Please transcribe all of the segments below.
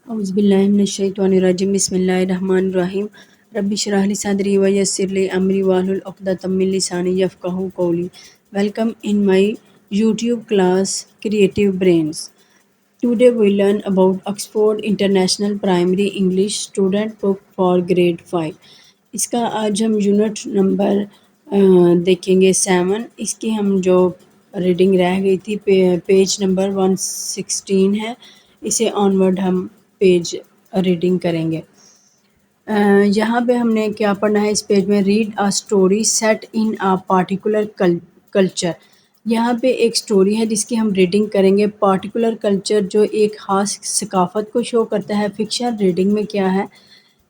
औज़ुबिल्लाहिमिनश्शैतानिर्रजीम बिस्मिल्लाहिर्रहमानिर्रहीम रब्बि इश्रह ली सदरी व यस्सिर ली अमरी वाहलुल उक़दतम मिन लिसानी यफ़क़हू क़ौली। Welcome in my YouTube class Creative Brains. Today we learn about Oxford International Primary English Student Book for Grade 5. इसका आज हम यूनिट नंबर देखेंगे 7। इसकी हम जो रीडिंग रह गई थी पेज नंबर 116 है। इसे ऑनवर्ड हम पेज रीडिंग करेंगे। यहाँ पे हमने क्या पढ़ना है इस पेज में, read a story set in a particular culture. यहाँ पे एक स्टोरी है जिसकी हम रीडिंग करेंगे। पार्टिकुलर कल्चर जो एक ख़ास सकाफ़त को शो करता है। फिक्शन रीडिंग में क्या है,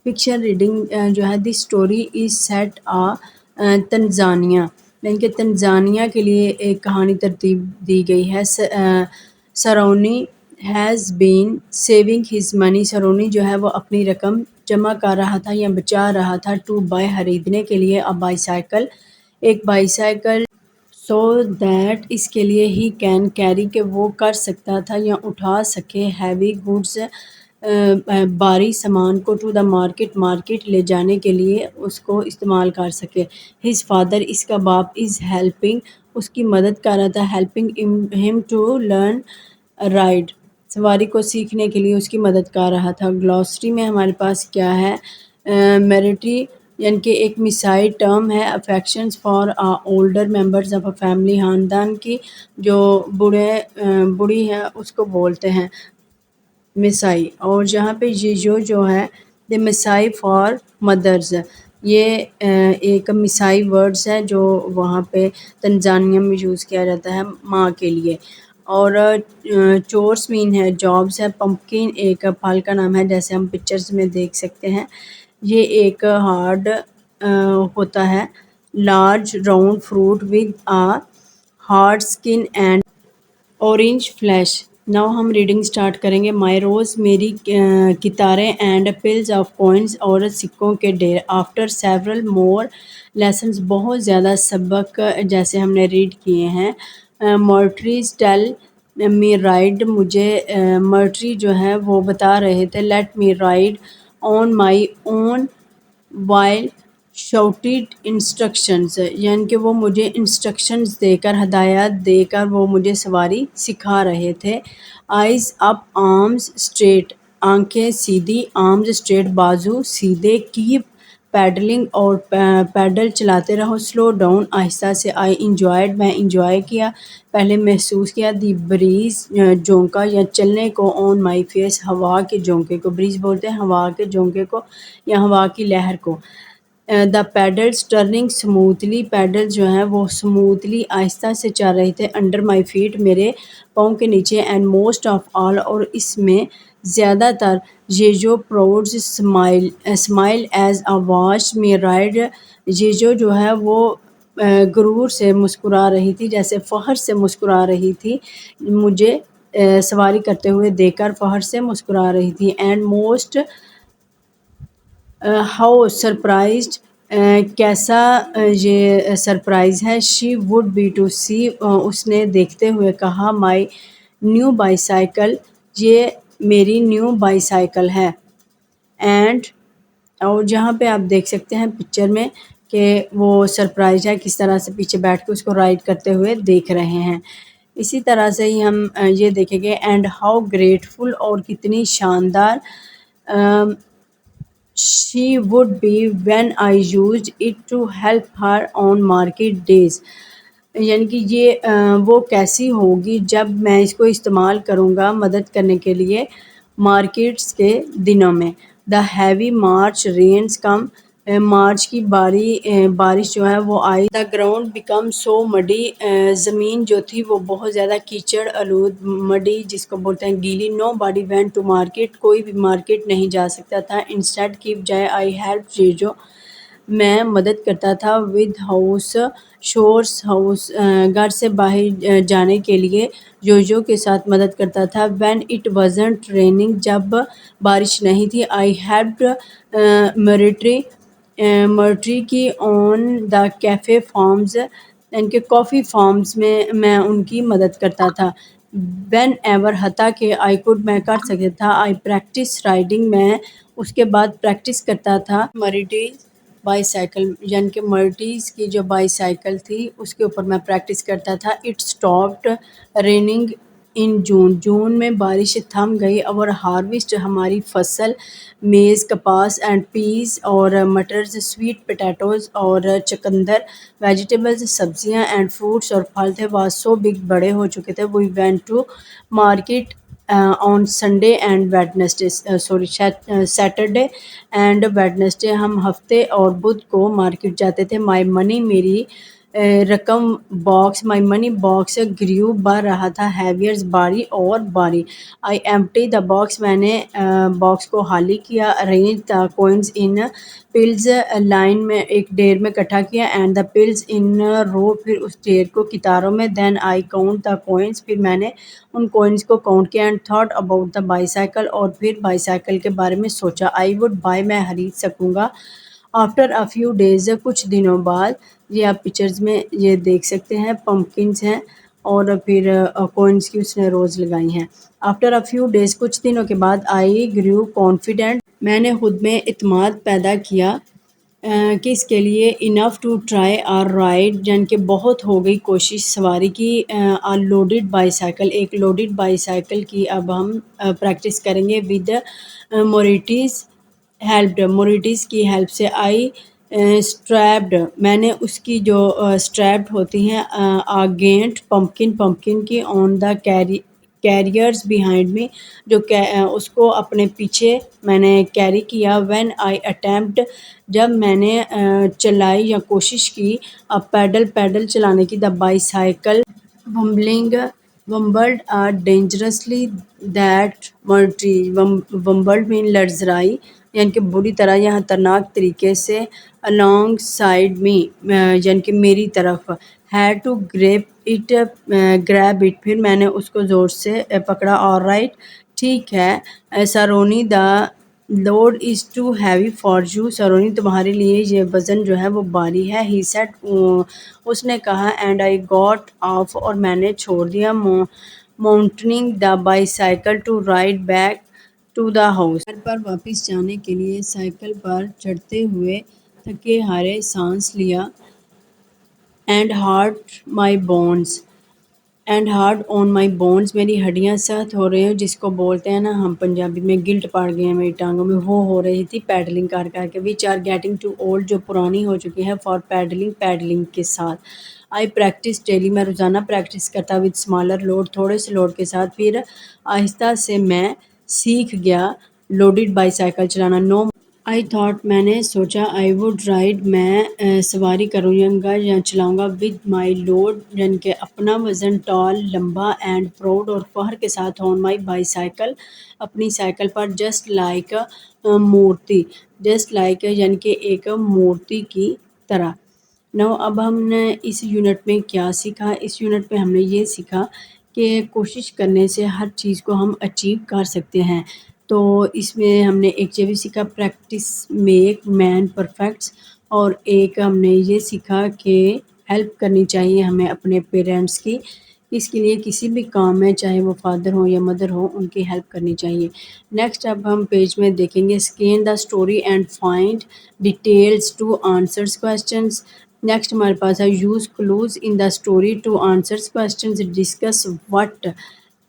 फिक्शन रीडिंग जो है this story is set a Tanzania, यानी कि तंजानिया के लिए एक कहानी तरतीब दी गई है। Saroni has been saving his money, Saroni जो है वो अपनी रकम जमा कर रहा था या बचा रहा था टू बाय खरीदने के लिए अ बाईसाइकिल, एक बाईसाइकिल, सो दैट इसके लिए ही कैन कैरी के वो कर सकता था या उठा सके हैवी गुड्स भारी सामान को टू द मार्केट, मार्केट ले जाने के लिए उसको इस्तेमाल कर सके। हिज फादर इसका बाप इज़ हेल्पिंग उसकी मदद कर रहा था, helping him to learn ride सवारी को सीखने के लिए उसकी मदद कर रहा था। ग्लॉसरी में हमारे पास क्या है, मेरिटरी यानी कि एक मिसाइल टर्म है। Affections for older members of a family, ख़ानदान की जो बूढ़ी है उसको बोलते हैं मिसाई। और जहाँ पे ये जो है द मिसाई फॉर मदर्स, ये एक मिसाई वर्ड्स है जो वहाँ पे तंजानिया में यूज़ किया जाता है माँ के लिए। और चोर्स मीन है जॉब्स है। पंपकिन एक फल का नाम है जैसे हम पिक्चर्स में देख सकते हैं। ये एक हार्ड होता है, large round fruit with a hard skin and orange flesh. Now हम रीडिंग स्टार्ट करेंगे। माई रोज़ मेरी कितारें एंड पिल्स ऑफ कॉइन्स और सिक्कों के ढेर। आफ्टर सेवरल मोर लेसन्स बहुत ज़्यादा सबक जैसे हमने रीड किए हैं। मर्ट्रीज टेल मी राइड, मुझे मर्ट्री जो है वो बता रहे थे late me ride on my own while shouted instructions, यानी कि वो मुझे इंस्ट्रक्शंस देकर, हदायत देकर वो मुझे सवारी सिखा रहे थे। आइज़ अप आर्म्स स्ट्रेट, आंखें सीधी, आर्म्स स्ट्रेट बाजू सीधे, कीप पैडलिंग और पैडल चलाते रहो, स्लो डाउन आहिस्ता से, आई इंजॉयड मैं इंजॉय किया, पहले महसूस किया, दी ब्रीज झोंका या चलने को, ऑन माई फेस हवा के झोंके को, ब्रीज बोलते हैं हवा के झोंके को या हवा की लहर को। The pedals turning smoothly, pedal जो है वो स्मूथली आहिस्ता से चल रहे थे, अंडर माई फीट मेरे पाँव के नीचे, एंड मोस्ट ऑफ ऑल और इसमें ज़्यादातर, ये जो proud smile as a watch में राइड, ये जो है वो गुरूर से मुस्कुरा रही थी, जैसे फ़ख्र से मुस्कुरा रही थी, मुझे सवारी करते हुए देखकर फ़ख्र से मुस्कुरा रही थी। एंड मोस्ट हाउ सरप्राइज्ड, कैसा ये सरप्राइज़ है, शी वुड बी टू सी, उसने देखते हुए कहा, माई न्यू बाईसाइकिल, ये मेरी न्यू बाईसाइकिल है। एंड और जहाँ पे आप देख सकते हैं पिक्चर में कि वो सरप्राइज है, किस तरह से पीछे बैठ के उसको राइड करते हुए देख रहे हैं। इसी तरह से ही हम ये देखेंगे, एंड हाउ ग्रेटफुल, और कितनी शानदार she would be when I used it to help her on market days, यानी कि ये वो कैसी होगी जब मैं इसको इस्तेमाल करूँगा मदद करने के लिए मार्केट्स के दिनों में। The heavy March rains came, March की बारिश जो है वो आई। The ground become so muddy, ज़मीन जो थी वो बहुत ज़्यादा कीचड़ आलूद, मडी जिसको बोलते हैं गीली। Nobody went to market, कोई भी मार्केट नहीं जा सकता था। इंस्टेड की बजाय आई हेल्प, ये जो मैं मदद करता था, विद हाउस शोर्स, हाउस घर से बाहर जाने के लिए जो के साथ मदद करता था। व्हेन इट वाजंट रेनिंग, जब बारिश नहीं थी, आई हेल्प्ड मर्ट्री की ऑन द कैफ़े फार्म्स, इनके कॉफ़ी फार्म्स में मैं उनकी मदद करता था। वेन एवर हता कि आई कुड मैं कर सकता था। आई प्रैक्टिस राइडिंग मैं उसके बाद प्रैक्टिस करता था मर्टिज बाईसाइकिल यानी कि मर्टिज की जो बाईसाइकिल थी उसके ऊपर मैं प्रैक्टिस करता था। इट स्टॉप्ड रेनिंग इन जून। जून में बारिश थम गई। और हार्वेस्ट हमारी फसल मेज़ कपास एंड पीस और मटर्स स्वीट पोटैटोज़ और चुकंदर वेजिटेबल्स सब्जियां एंड फ्रूट्स और फल थे वाज सो बिग बड़े हो चुके थे। We went to market on Sunday and Wednesday sorry Saturday and Wednesday हम हफ्ते और बुध को मार्केट जाते थे। माई मनी मेरी रकम box my money box grew बढ़ रहा था। हैवियर्स बारी और बारी। आई एम्प्टी द बॉक्स मैंने बॉक्स को खाली किया। Arrange the coins in piles line में एक ढेर में इकट्ठा किया and the piles in row फिर उस ढेर को कितारों में। Then I count the coins फिर मैंने उन कोइंस को काउंट किया and thought about the bicycle और फिर बाईसाइकिल के बारे में सोचा। आई वुड बाय मैं खरीद सकूँगा। आफ्टर अ फ्यू डेज कुछ दिनों बाद ये आप पिक्चर्स में ये देख सकते हैं पम्पकिन्स हैं और फिर कॉइन्स की उसने रोज़ लगाई हैं। आफ्टर अ फ्यू डेज कुछ दिनों के बाद आई ग्रू कॉन्फिडेंट मैंने खुद में इत्मीनान पैदा किया कि इसके लिए enough to try or ride यानी कि बहुत हो गई कोशिश सवारी की। आ लोडेड बाईसाइकिल एक लोडेड बाईसाइकिल की अब हम प्रैक्टिस करेंगे विद मोरिटीज़ हेल्प्ड मोरिटीज़ की हेल्प से। आई स्ट्रैप्ड मैंने उसकी जो स्ट्रैप्ड होती हैं आगेंट पम्पकिन की ऑन द कैरियर्स बिहाइंड में जो उसको अपने पीछे मैंने कैरी किया। व्हेन आई अटेम्प्ट जब मैंने चलाई या कोशिश की अब पैडल चलाने की the bicycle wobbling wobbled dangerously that मर्टी वम्बल्ड मीन लड़जराई यानी कि बुरी तरह या खतरनाक तरीके से अलॉन्ग साइड में यानी कि मेरी तरफ। हैड टू ग्रैब इट फिर मैंने उसको ज़ोर से पकड़ा। और राइट ठीक है Saroni the load is too heavy for you Saroni तुम्हारे लिए ये वज़न जो है वो भारी है। ही सेड उसने कहा एंड आई गॉट ऑफ और मैंने छोड़ दिया mounting the bicycle to ride back to the house. घर पर वापस जाने के लिए साइकिल पर चढ़ते हुए थके हारे सांस लिया। And hard my bones and hard on my bones मेरी हड्डियाँ सख्त हो रही हैं जिसको बोलते हैं ना हम पंजाबी में गिल्ट पड़ गए हैं मेरी टांगों में वो हो रही थी पैडलिंग कर करके। Which are getting too old जो पुरानी हो चुकी है फॉर पैडलिंग के साथ। आई प्रैक्टिस डेली मैं रोज़ाना प्रैक्टिस करता विद स्मॉलर लोड थोड़े से लोड के साथ। फिर आहिस्ता से मैं सीख गया लोडेड बाईसाइकिल चलाना। नो आई थॉट मैंने सोचा आई वुड राइड मैं सवारी करूँगा या चलाऊँगा विद माई लोड यानी कि अपना वज़न टॉल लंबा एंड प्राउड और फ़ख्र के साथ ऑन माई बाईसाइकिल अपनी साइकिल पर जस्ट लाइक मूर्ति जस्ट लाइक यानी कि एक मूर्ति की तरह। नो अब हमने इस यूनिट में क्या सीखा। इस यूनिट में हमने ये सीखा कि कोशिश करने से हर चीज़ को हम अचीव कर सकते हैं। तो इसमें हमने एक ये भी सीखा प्रैक्टिस मेक मैन परफेक्ट्स और एक हमने ये सीखा कि हेल्प करनी चाहिए हमें अपने पेरेंट्स की। इसके लिए किसी भी काम में चाहे वो फादर हो या मदर हो उनकी हेल्प करनी चाहिए। नेक्स्ट अब हम पेज में देखेंगे scan the story and find details to answers questions. Next हमारे पास है use clues in the story to answers questions discuss what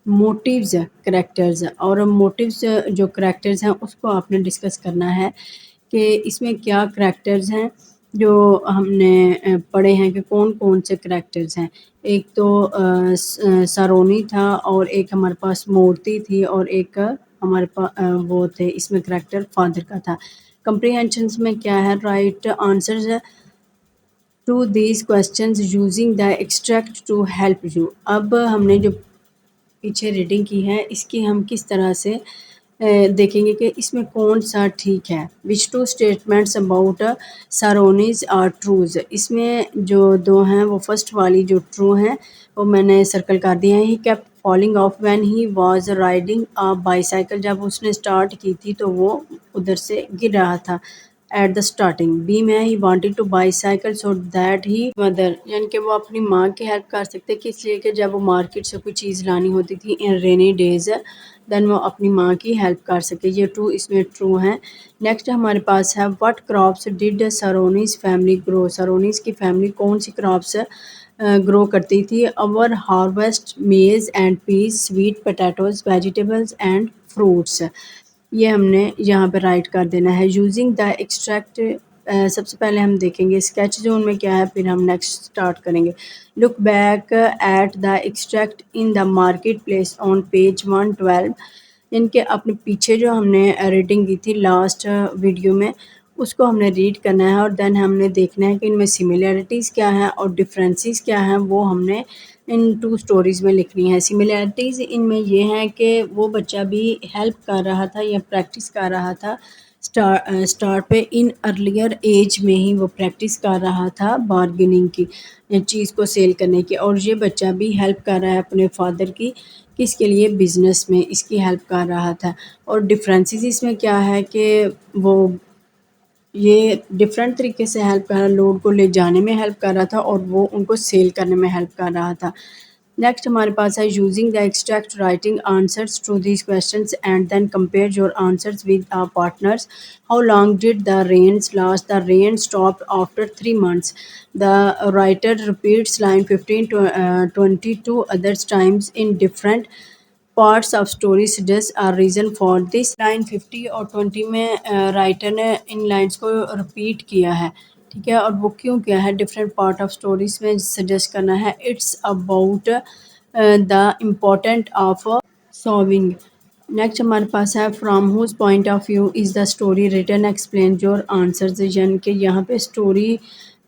motives characters और मोटिव्स जो करैक्टर्स हैं उसको आपने डिस्कस करना है कि इसमें क्या करैक्टर्स हैं जो हमने पढ़े हैं कि कौन कौन से करैक्टर्स हैं। एक तो सरोनी था और एक हमारे पास मूर्ति थी और एक हमारे पास वो थे इसमें करैक्टर फादर का था। कंप्रीहेंशंस में क्या है write answers to these questions using the extract to help you. अब हमने जो पीछे रीडिंग की है इसकी हम किस तरह से देखेंगे कि इसमें कौन सा ठीक है। Which two statements about Saroni's are trues. इसमें जो दो हैं वो फर्स्ट वाली जो ट्रू हैं वो मैंने सर्कल कर दिया है। He kept falling of when he was riding a bicycle जब उसने स्टार्ट की थी तो वो उधर से गिर रहा था। At the starting. बी में he wanted two by cycle so that he mother, यानी कि वो अपनी माँ की हेल्प कर सकते कि इसलिए कि जब वो मार्केट से कोई चीज़ लानी होती थी इन रेनी डेज, देन वो अपनी माँ की हेल्प कर सके। ये टू इसमें ट्रू है। नेक्स्ट हमारे पास है what crops did Saroni's family grow. Saroni's की फैमिली कौन सी क्रॉप्स ग्रो करती थी। Our harvest maize and peas, sweet potatoes, vegetables and fruits. ये हमने यहाँ पे राइट कर देना है। यूजिंग द एक्सट्रैक्ट, सबसे पहले हम देखेंगे स्केच जोन में क्या है, फिर हम नेक्स्ट स्टार्ट करेंगे। Look back at the extract in the market place on page 112। इनके अपने पीछे जो हमने रीडिंग की थी लास्ट वीडियो में, उसको हमने रीड करना है और देन हमने देखना है कि इनमें सिमिलैरिटीज़ क्या हैं और डिफरेंसेस क्या हैं, वो हमने इन टू स्टोरीज़ में लिखनी है। सिमिलैरिटीज़ इनमें ये हैं कि वो बच्चा भी हेल्प कर रहा था या प्रैक्टिस कर रहा था स्टार्ट पे, इन अर्लियर एज में ही वो प्रैक्टिस कर रहा था बार्गेनिंग की, चीज़ को सेल करने की। और ये बच्चा भी हेल्प कर रहा है अपने फादर की, किसके लिए, बिज़नेस में इसकी हेल्प कर रहा था। और डिफरेंसेस इसमें क्या है कि वो ये डिफरेंट तरीके से हेल्प कर रहा, लोड को ले जाने में हेल्प कर रहा था और वो उनको सेल करने में हेल्प कर रहा था। नेक्स्ट हमारे पास है using the extract writing answers to these questions and then compare your answers with our partners. How long did the rains last. The rain stopped after 3 months। The writer repeats line 15 to 22 others times in different parts of story suggest are reason for this. Line 50 और 20 में writer ने इन lines को repeat किया है, ठीक है, और वो क्यों किया है, डिफरेंट पार्ट ऑफ स्टोरीज में सजेस्ट करना है। It's about the important of solving. Next हमारे पास है from whose point of view is the story written, explain your answers. यानी कि यहाँ पे स्टोरी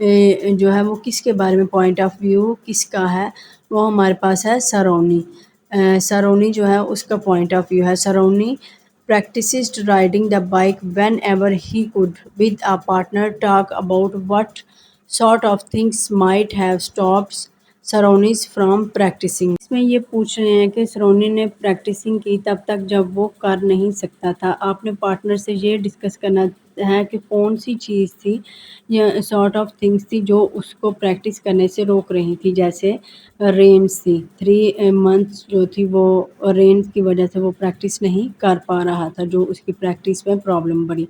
जो है वो किसके बारे में, पॉइंट ऑफ व्यू किसका है, वो हमारे पास है सरोनी। सरोनी जो है उसका पॉइंट ऑफ व्यू है। सरोनी practiced riding the bike whenever he could with a partner, talk about what sort of things might have stopped Saroni's from practicing. इसमें ये पूछ रहे हैं कि सरोनी ने प्रैक्टिसिंग की तब तक जब वो कर नहीं सकता था। आपने पार्टनर से ये डिस्कस करना है कि कौन सी चीज़ थी या सॉर्ट ऑफ थिंग्स थी जो उसको प्रैक्टिस करने से रोक रही थी। जैसे रेन्स थी, 3 months जो थी वो रेन्स की वजह से वो प्रैक्टिस नहीं कर पा रहा था, जो उसकी प्रैक्टिस में प्रॉब्लम बढ़ी।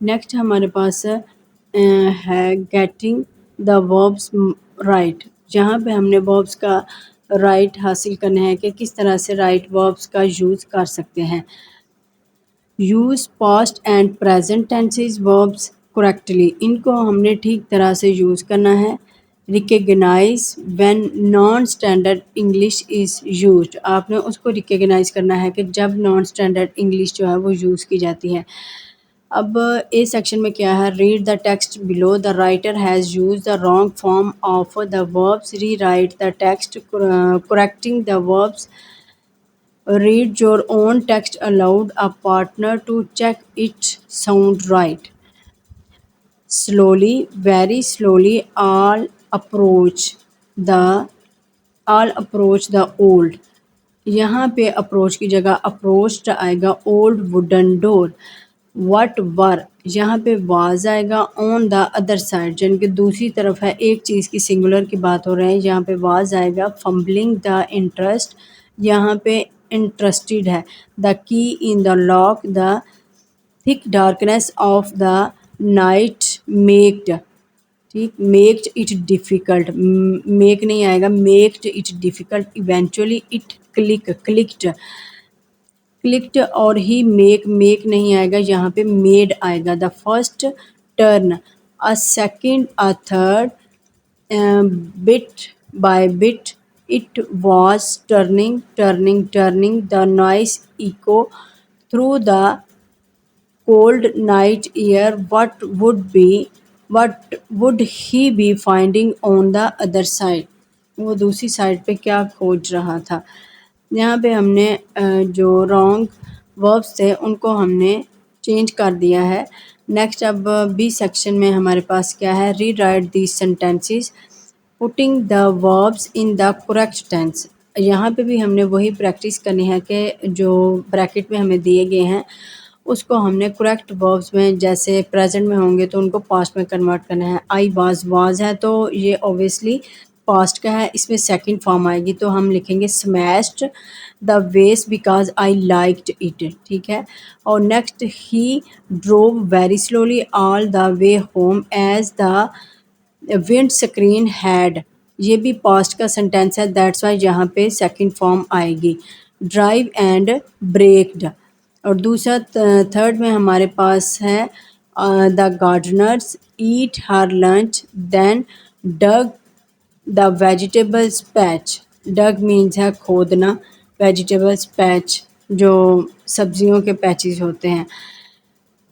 नेक्स्ट हमारे पास है गेटिंग द वर्ब्स राइट। जहाँ पे हमने वर्ब्स का राइट हासिल करना है कि किस तरह से राइट वर्ब्स का यूज़ कर सकते हैं। Use past and present tenses verbs correctly, इनको हमने ठीक तरह से यूज़ करना है। Recognise when non standard English is used, आपने उसको रिकग्नाइज करना है कि जब नॉन स्टैंडर्ड इंग्लिश जो है वो यूज़ की जाती है। अब ए सेक्शन में क्या है, read the text below. The writer has use the wrong form of the verbs, rewrite the text, correcting the verbs. Read your own text aloud a partner to check it sound right. Slowly, very slowly, the all approach the old. यहाँ पे approach की जगह approached आएगा old wooden door. What were, यहाँ पे was आएगा on the other side, यानी कि दूसरी तरफ है, एक चीज़ की सिंगुलर की बात हो रही है, यहाँ पे वाज आएगा। फम्बलिंग द इंटरेस्ट, यहाँ पे इंटरेस्टेड है। The key in the lock, the thick darkness of the night maked, ठीक, मेक्ड इट डिफ़िकल्ट, मेक नहीं आएगा, maked it difficult. Eventually it clicked, और ही मेक नहीं आएगा, यहाँ पे मेड आएगा। The first turn, a second, a third, bit by bit, it was turning the noise echo through the cold night air. What would he be finding on the other side, वो दूसरी side पे क्या खोज रहा था। यहाँ पे हमने जो रॉन्ग वर्ब्स थे उनको हमने चेंज कर दिया है। नेक्स्ट अब बी सेक्शन में हमारे पास क्या है, rewrite these sentences putting the verbs in the correct tense. यहाँ पे भी हमने वही प्रैक्टिस करनी है कि जो ब्रैकेट में हमें दिए गए हैं उसको हमने करेक्ट वर्ब्स में, जैसे प्रेजेंट में होंगे तो उनको पास्ट में कन्वर्ट करना है। आई वाज है तो ये ऑब्वियसली पास्ट का है, इसमें सेकंड फॉर्म आएगी तो हम लिखेंगे smashed the waste because I liked it, ठीक है। और next, he drove very slowly all the way home as the windscreen had, ये भी पास्ट का सेंटेंस है, दैट्स वाई यहाँ पे सेकंड फॉर्म आएगी। Drive and braked. और दूसरा थर्ड में हमारे पास है the gardeners eat her lunch then dug the vegetables patch. Dug means है खोदना, वेजिटेबल्स पैच जो सब्जियों के पैचेस होते हैं।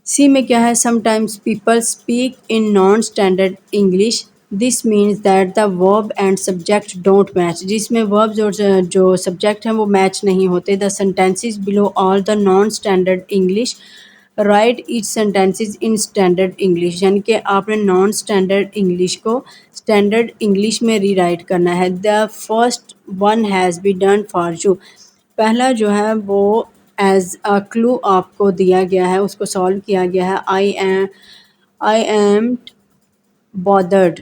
सी में क्या है, sometimes people speak in non standard English, this means that the verb and subject don't match, जिसमें वर्ब्स और जो सब्जेक्ट हैं वो मैच नहीं होते। The sentences below all the non standard English, right each sentences in standard English, यानी कि आपने नॉन स्टैंडर्ड इंग्लिश को स्टैंडर्ड इंग्लिश में रीराइट करना है। The first one has be done for you, पहला जो है वो एज अ क्लू आपको दिया गया है, उसको सॉल्व किया गया है। I am bothered,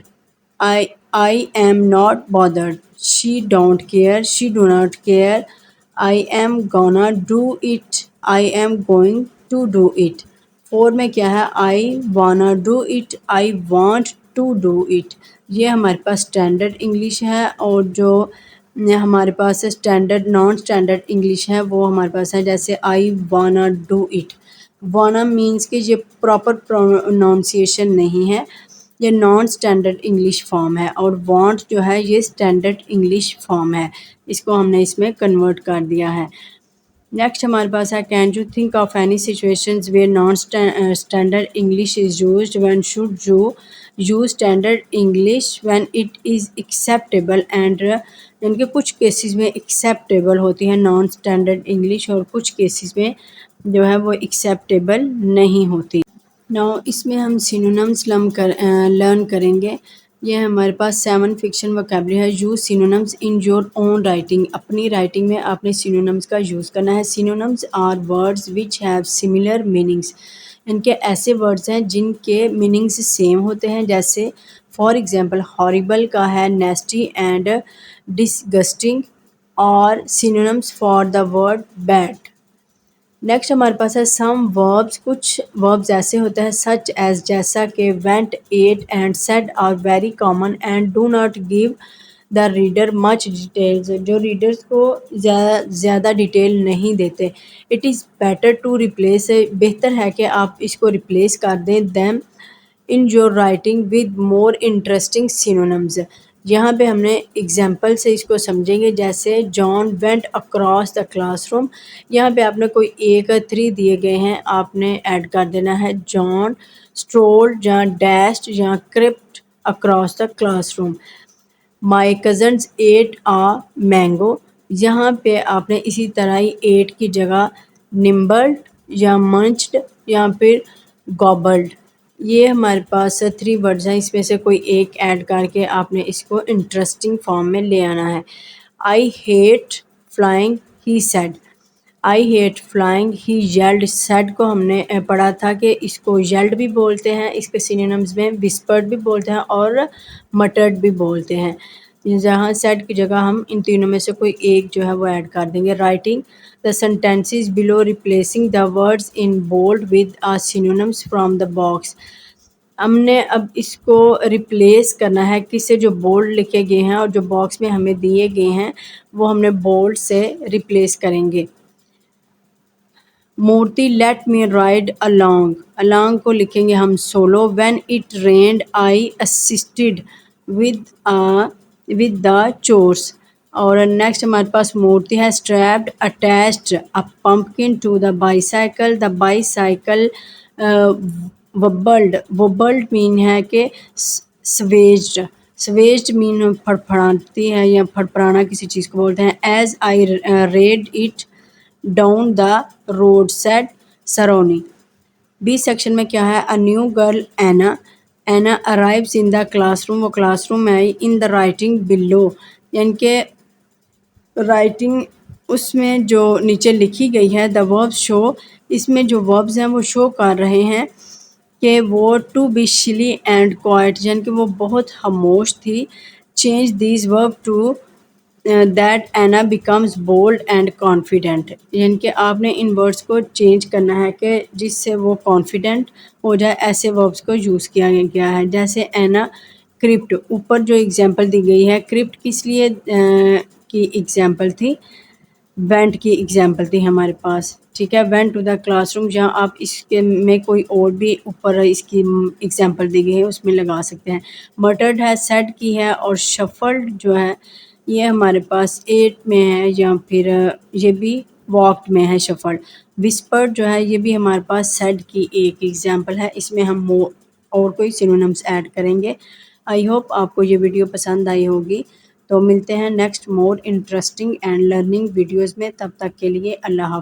I am not bothered, she don't care, she do not care, I am gonna do it, I am going to do it। Four में क्या है, I wanna do it, I want to do it, ये हमारे पास standard English है। और जो हमारे पास standard non standard English है वो हमारे पास है, जैसे आई वाना डू इट। वाना मीन्स कि ये प्रॉपर प्रोनाउंसिएशन नहीं है, ये नॉन स्टैंडर्ड इंग्लिश फॉर्म है। और वांट जो है ये स्टैंडर्ड इंग्लिश फॉर्म है, इसको हमने इसमें कन्वर्ट कर दिया है। नेक्स्ट हमारे पास है, can you think of any situations where non standard English is used, when should you use standard English, when it is acceptable and, यानी कि कुछ केसेस में एक्सेप्टेबल होती है नॉन स्टैंडर्ड इंग्लिश और कुछ केसेस में जो है वो एक्सेप्टेबल नहीं होती। नाउ इसमें हम सिनोनिम्स लर्न करेंगे। ये हमारे पास 7 फिक्शन वोकैबुलरी है। Use synonyms in your own writing, अपनी राइटिंग में आपने सिनोनिम्स का यूज़ करना है। Synonyms are words which have similar meanings, इनके ऐसे वर्ड्स हैं जिनके मीनिंग्स सेम होते हैं, जैसे फॉर एग्जांपल हॉरिबल का है नेस्टी एंड डिसगस्टिंग, और synonyms for the word bad. Next हमारे पास है सम वर्ब्स, कुछ वर्ब्स ऐसे होते हैं सच एज, जैसा कि went, ate and said are very common and do not give the reader much details, जो रीडर्स को ज़्यादा डिटेल नहीं देते। It is better to replace, बेहतर है कि आप इसको रिप्लेस कर दें them in your writing with more interesting synonyms. यहाँ पे हमने एग्जाम्पल से इसको समझेंगे, जैसे John went across the classroom, यहाँ पे आपने कोई एक 3 दिए गए हैं, आपने ऐड कर देना है जॉन स्ट्रोल्ड या डैश्ड या crept across the classroom. My cousins ate a mango, यहाँ पे आपने इसी तरह ही एट की जगह निम्बल्ड या मंच्ड या फिर गॉबल्ड, ये हमारे पास 3 वर्ड्स हैं, इसमें से कोई एक ऐड करके आपने इसको इंटरेस्टिंग फॉर्म में ले आना है। I hate flying he said, I hate flying he yelled, said को हमने पढ़ा था कि इसको येल्ड भी बोलते हैं, इसके सिनोनिम्स में विस्पर्ड भी बोलते हैं और मटर्ड भी बोलते हैं। जहाँ सेड की जगह हम इन तीनों में से कोई एक जो है वो ऐड कर देंगे। Writing the sentences below, replacing the words in bold with a synonyms from the box, हमने अब इसको रिप्लेस करना है किससे, जो बोल्ड लिखे गए हैं और जो बॉक्स में हमें दिए गए हैं वो हमने बोल्ड से रिप्लेस करेंगे। Murthy let me ride along, along को लिखेंगे हम solo. When it rained I assisted with the chores. और नेक्स्ट हमारे पास मूर्ति है strapped attached a pumpkin to the bicycle, the bicycle wobbled mean है कि स्वेज्ड, स्वेज्ड मीन फड़फड़ाती है या फड़फड़ाना किसी चीज़ को बोलते हैं। As I rode it down the road said Saroni. B section में क्या है, a new girl Anna, Anna arrives in the classroom, वो क्लासरूम में आई। इन द राइटिंग बिलो, यानी कि राइटिंग उसमें जो नीचे लिखी गई है, द वर्ब शो इसमें जो वर्ब्स हैं वो शो कर रहे हैं कि वो to be shy and quiet, यानी कि वो बहुत खामोश थी। Change this verb to that Anna becomes bold and confident, यानी कि आपने इन वर्ड्स को चेंज करना है कि जिससे वो कॉन्फिडेंट हो जाए। ऐसे वर्ब्स को यूज़ किया गया है, जैसे एना क्रिप्ट, ऊपर जो एग्जांपल दी गई है क्रिप्ट किस लिए की एग्जांपल थी, वेंट की एग्जांपल थी हमारे पास। ठीक है, वेंट टू द क्लासरूम, जहाँ आप इसके में कोई और भी ऊपर इसकी एग्जांपल दी गई है उसमें लगा सकते हैं। मटर्ड है, सेड की है, और शफल्ड जो है ये हमारे पास एट में है, या फिर ये भी वॉक्ड में है शफल्ड। विस्पर्ड जो है ये भी हमारे पास सेड की एक एग्जांपल है। इसमें हम और कोई सिनोनिम्स ऐड करेंगे। आई होप आपको ये वीडियो पसंद आई होगी। तो मिलते हैं next more interesting and learning videos में, तब तक के लिए अल्लाह हाफ़िज़।